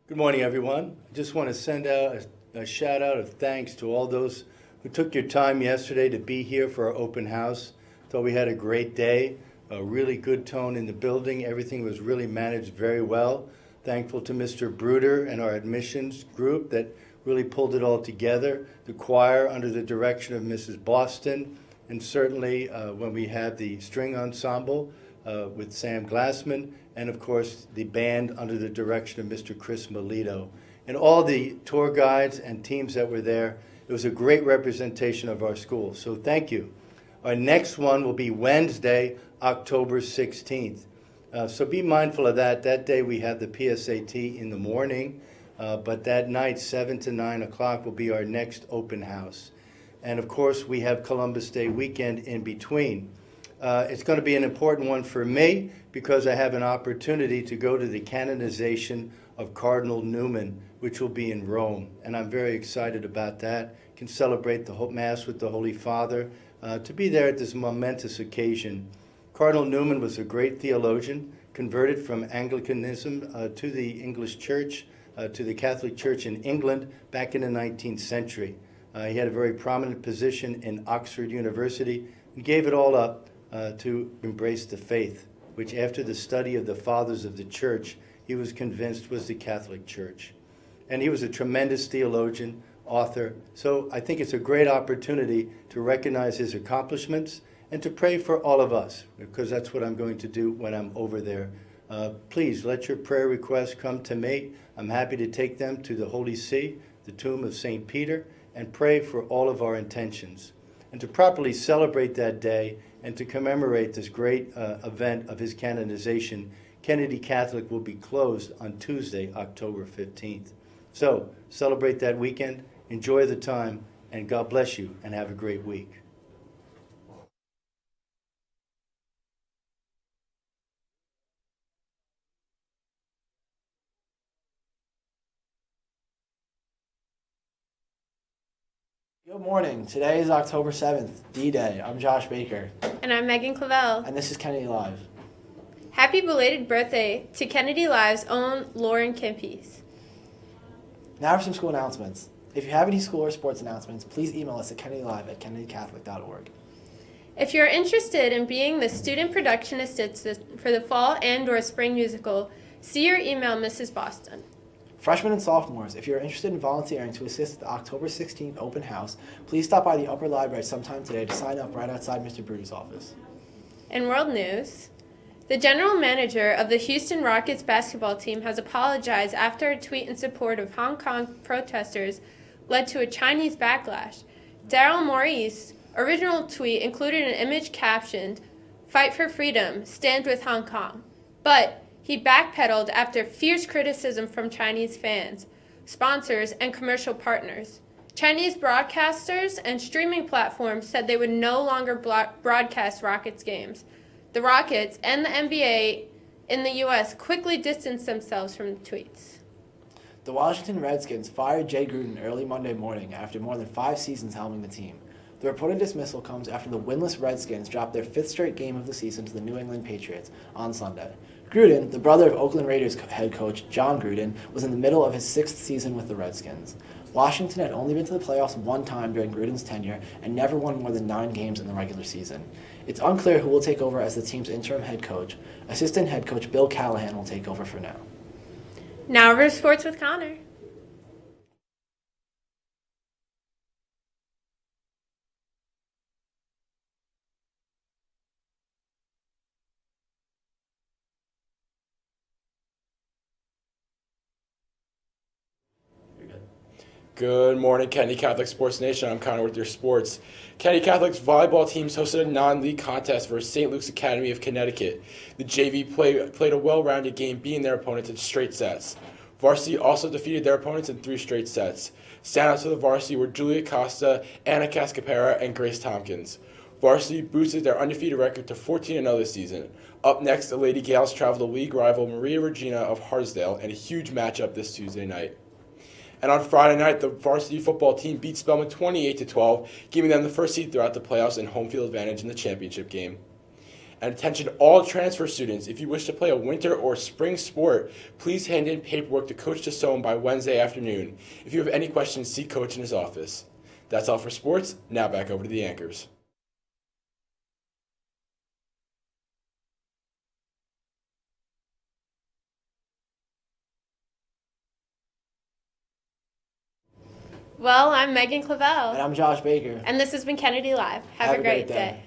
Good morning, everyone. I just want to send out a shout out of thanks to all those who took your time yesterday to be here for our open house. Thought we had a great day, a really good tone in the building. Everything was really managed very well. Thankful to Mr. Bruder and our admissions group that really pulled it all together. The choir under the direction of Mrs. Boston, and certainly when we had the string ensemble with Sam Glassman, and of course the band under the direction of Mr. Chris Melito. And all the tour guides and teams that were there, it was a great representation of our school. So thank you. Our next one will be Wednesday, October 16th. So be mindful of that. That day we have the PSAT in the morning, but that night, 7 to 9 o'clock, will be our next open house. And of course, we have Columbus Day weekend in between. It's going to be an important one for me because I have an opportunity to go to the canonization of Cardinal Newman, which will be in Rome. And I'm very excited about that. Can celebrate the Mass with the Holy Father, to be there at this momentous occasion. Cardinal Newman was a great theologian, converted from Anglicanism to the English Church, to the Catholic Church in England back in the 19th century. He had a very prominent position in Oxford University and gave it all up to embrace the faith, which after the study of the fathers of the church, he was convinced was the Catholic Church. And he was a tremendous theologian, author, so I think it's a great opportunity to recognize his accomplishments and to pray for all of us, because that's what I'm going to do when I'm over there. Please let your prayer requests come to me. I'm happy to take them to the Holy See, the tomb of St. Peter, and pray for all of our intentions. And to properly celebrate that day and to commemorate this great event of his canonization, Kennedy Catholic will be closed on Tuesday, October 15th. So celebrate that weekend, enjoy the time, and God bless you, and have a great week. Good morning. Today is October 7th, D-Day. I'm Josh Baker. And I'm Megan Clavel. And this is Kennedy Live. Happy belated birthday to Kennedy Live's own Lauren Campise. Now for some school announcements. If you have any school or sports announcements, please email us at kennedylive@kennedycatholic.org. If you're interested in being the student production assistant for the fall and/or spring musical, see or email Mrs. Boston. Freshmen and sophomores, if you're interested in volunteering to assist at the October 16th open house, please stop by the upper library sometime today to sign up right outside Mr. Bruder's office. In world news, the general manager of the Houston Rockets basketball team has apologized after a tweet in support of Hong Kong protesters led to a Chinese backlash. Daryl Morey's original tweet included an image captioned, "Fight for freedom, stand with Hong Kong." But he backpedaled after fierce criticism from Chinese fans, sponsors, and commercial partners. Chinese broadcasters and streaming platforms said they would no longer broadcast Rockets games. The Rockets and the NBA in the U.S. quickly distanced themselves from the tweets. The Washington Redskins fired Jay Gruden early Monday morning after more than 5 seasons helming the team. The reported dismissal comes after the winless Redskins dropped their 5th straight game of the season to the New England Patriots on Sunday. Gruden, the brother of Oakland Raiders head coach John Gruden, was in the middle of his 6th season with the Redskins. Washington had only been to the playoffs one time during Gruden's tenure and never won more than 9 games in the regular season. It's unclear who will take over as the team's interim head coach. Assistant head coach Bill Callahan will take over for now. Now over to sports with Connor. Good morning, Kennedy Catholic Sports Nation. I'm Connor with your sports. Kennedy Catholic's volleyball teams hosted a non-league contest versus St. Luke's Academy of Connecticut. The JV played a well-rounded game, beating their opponents in straight sets. Varsity also defeated their opponents in 3 straight sets. Standouts for the varsity were Julia Costa, Anna Cascapera, and Grace Tompkins. Varsity boosted their undefeated record to 14-0 this season. Up next, the Lady Gales travel to league rival Maria Regina of Harsdale in a huge matchup this Tuesday night. And on Friday night, the varsity football team beat Spelman 28-12, giving them the first seed throughout the playoffs and home field advantage in the championship game. And attention all transfer students, if you wish to play a winter or spring sport, please hand in paperwork to Coach DeSome by Wednesday afternoon. If you have any questions, see Coach in his office. That's all for sports. Now back over to the anchors. Well, I'm Megan Clavel. And I'm Josh Baker. And this has been Kennedy Live. Have a great day.